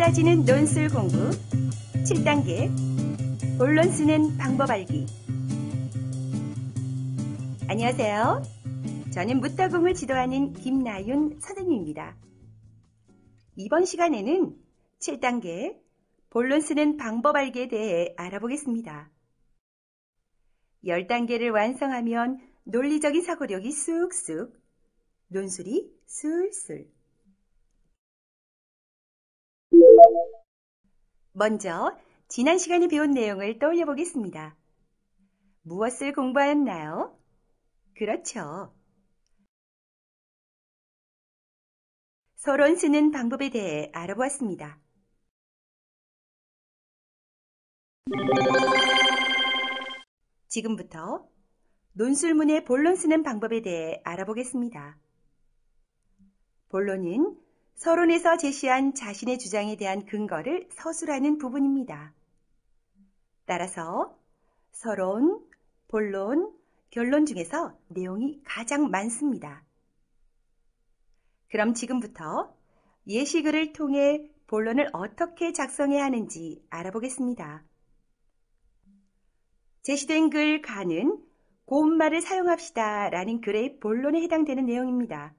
따지는 논술 공부 7단계 본론 쓰는 방법 알기. 안녕하세요. 저는 무따공을 지도하는 김나윤 선생님입니다. 이번 시간에는 7단계 본론 쓰는 방법 알기에 대해 알아보겠습니다. 10단계를 완성하면 논리적인 사고력이 쑥쑥, 논술이 술술. 먼저 지난 시간에 배운 내용을 떠올려 보겠습니다. 무엇을 공부하였나요? 그렇죠. 서론 쓰는 방법에 대해 알아보았습니다. 지금부터 논술문의 본론 쓰는 방법에 대해 알아보겠습니다. 본론은 서론에서 제시한 자신의 주장에 대한 근거를 서술하는 부분입니다. 따라서 서론, 본론, 결론 중에서 내용이 가장 많습니다. 그럼 지금부터 예시글을 통해 본론을 어떻게 작성해야 하는지 알아보겠습니다. 제시된 글 가는 고운말을 사용합시다 라는 글의 본론에 해당되는 내용입니다.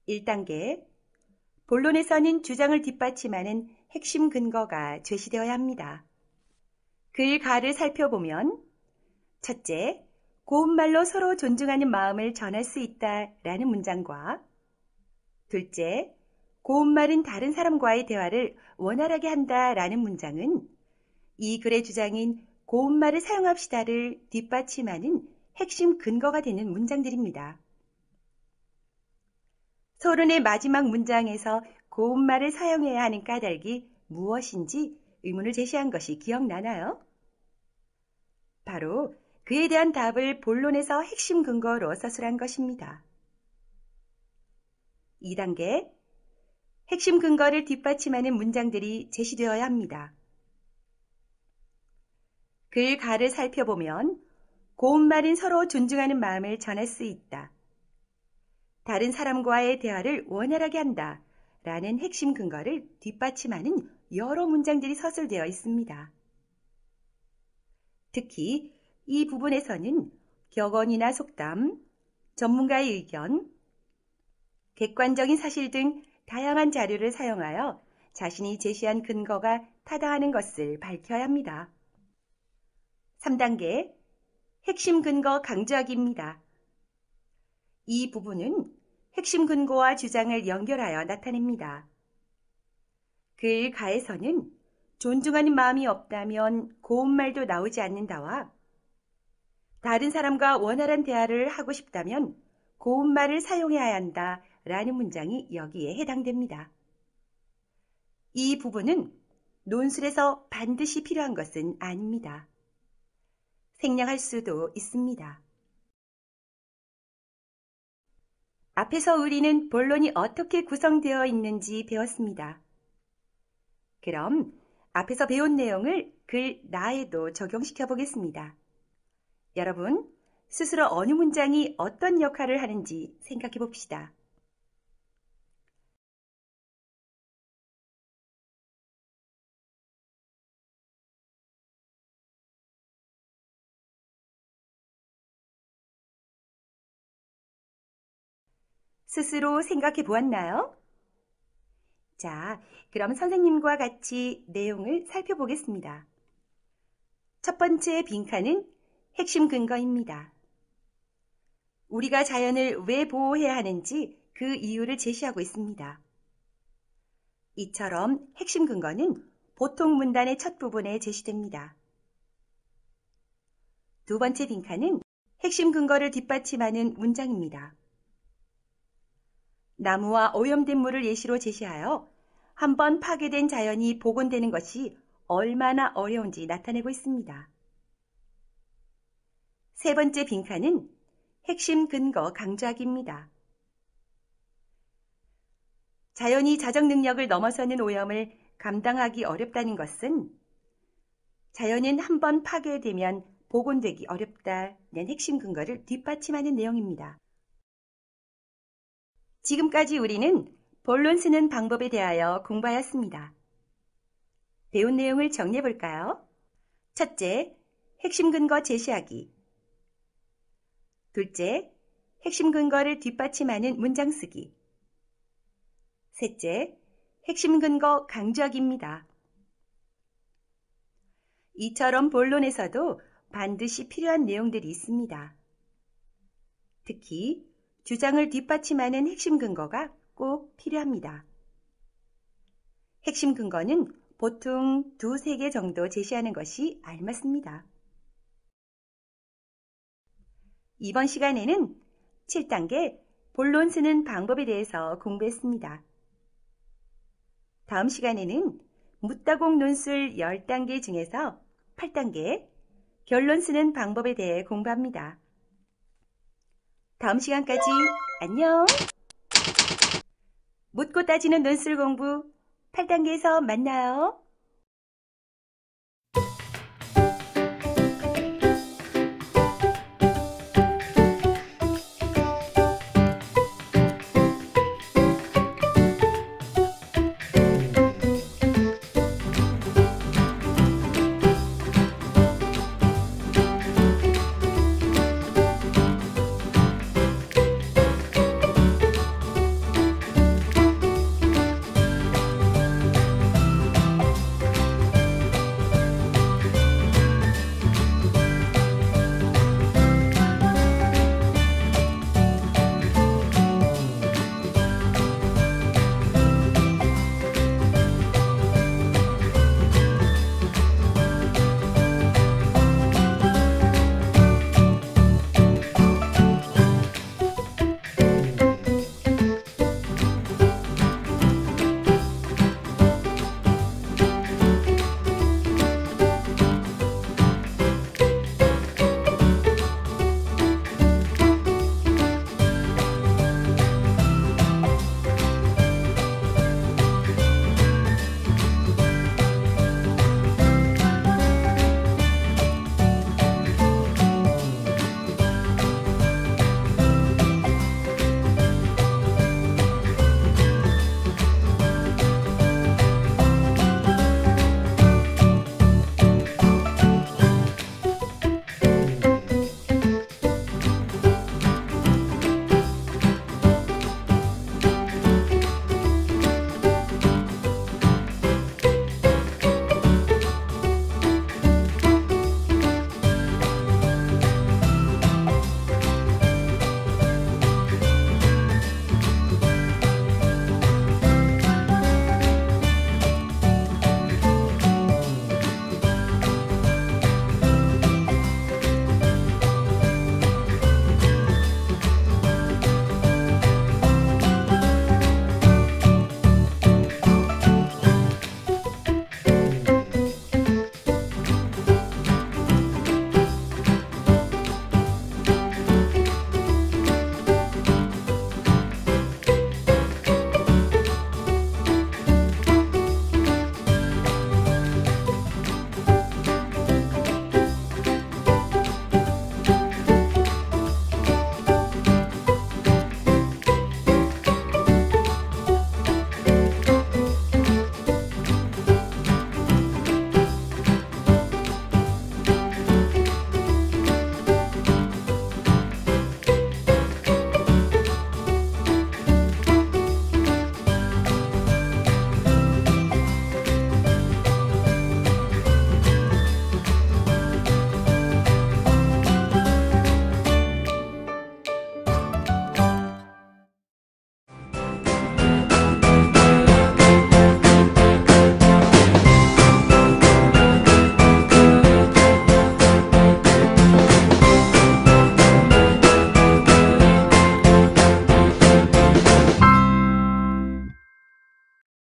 1단계, 본론에서는 주장을 뒷받침하는 핵심 근거가 제시되어야 합니다. 글 가를 살펴보면 첫째, 고운말로 서로 존중하는 마음을 전할 수 있다 라는 문장과 둘째, 고운말은 다른 사람과의 대화를 원활하게 한다 라는 문장은 이 글의 주장인 고운말을 사용합시다를 뒷받침하는 핵심 근거가 되는 문장들입니다. 서론의 마지막 문장에서 고운말을 사용해야 하는 까닭이 무엇인지 의문을 제시한 것이 기억나나요? 바로 그에 대한 답을 본론에서 핵심 근거로 서술한 것입니다. 2단계, 핵심 근거를 뒷받침하는 문장들이 제시되어야 합니다. 글 가를 살펴보면 고운말은 서로 존중하는 마음을 전할 수 있다. 다른 사람과의 대화를 원활하게 한다 라는 핵심 근거를 뒷받침하는 여러 문장들이 서술되어 있습니다. 특히 이 부분에서는 격언이나 속담, 전문가의 의견, 객관적인 사실 등 다양한 자료를 사용하여 자신이 제시한 근거가 타당하는 것을 밝혀야 합니다. 3단계, 핵심 근거 강조하기입니다. 이 부분은 핵심 근거와 주장을 연결하여 나타냅니다. 글 가에서는 존중하는 마음이 없다면 고운말도 나오지 않는다와 다른 사람과 원활한 대화를 하고 싶다면 고운말을 사용해야 한다 라는 문장이 여기에 해당됩니다. 이 부분은 논술에서 반드시 필요한 것은 아닙니다. 생략할 수도 있습니다. 앞에서 우리는 본론이 어떻게 구성되어 있는지 배웠습니다. 그럼 앞에서 배운 내용을 글 나에도 적용시켜 보겠습니다. 여러분, 스스로 어느 문장이 어떤 역할을 하는지 생각해 봅시다. 스스로 생각해 보았나요? 자, 그럼 선생님과 같이 내용을 살펴보겠습니다. 첫 번째 빈칸은 핵심 근거입니다. 우리가 자연을 왜 보호해야 하는지 그 이유를 제시하고 있습니다. 이처럼 핵심 근거는 보통 문단의 첫 부분에 제시됩니다. 두 번째 빈칸은 핵심 근거를 뒷받침하는 문장입니다. 나무와 오염된 물을 예시로 제시하여 한번 파괴된 자연이 복원되는 것이 얼마나 어려운지 나타내고 있습니다. 세 번째 빈칸은 핵심 근거 강조하기입니다. 자연이 자정 능력을 넘어서는 오염을 감당하기 어렵다는 것은 자연은 한번 파괴되면 복원되기 어렵다는 핵심 근거를 뒷받침하는 내용입니다. 지금까지 우리는 본론 쓰는 방법에 대하여 공부하였습니다. 배운 내용을 정리해 볼까요? 첫째, 핵심 근거 제시하기. 둘째, 핵심 근거를 뒷받침하는 문장 쓰기. 셋째, 핵심 근거 강조하기입니다. 이처럼 본론에서도 반드시 필요한 내용들이 있습니다. 특히 주장을 뒷받침하는 핵심 근거가 꼭 필요합니다. 핵심 근거는 보통 2~3개 정도 제시하는 것이 알맞습니다. 이번 시간에는 7단계 본론 쓰는 방법에 대해서 공부했습니다. 다음 시간에는 묻다공 논술 10단계 중에서 8단계 결론 쓰는 방법에 대해 공부합니다. 다음 시간까지 안녕! 묻고 따지는 논술 공부 8단계에서 만나요.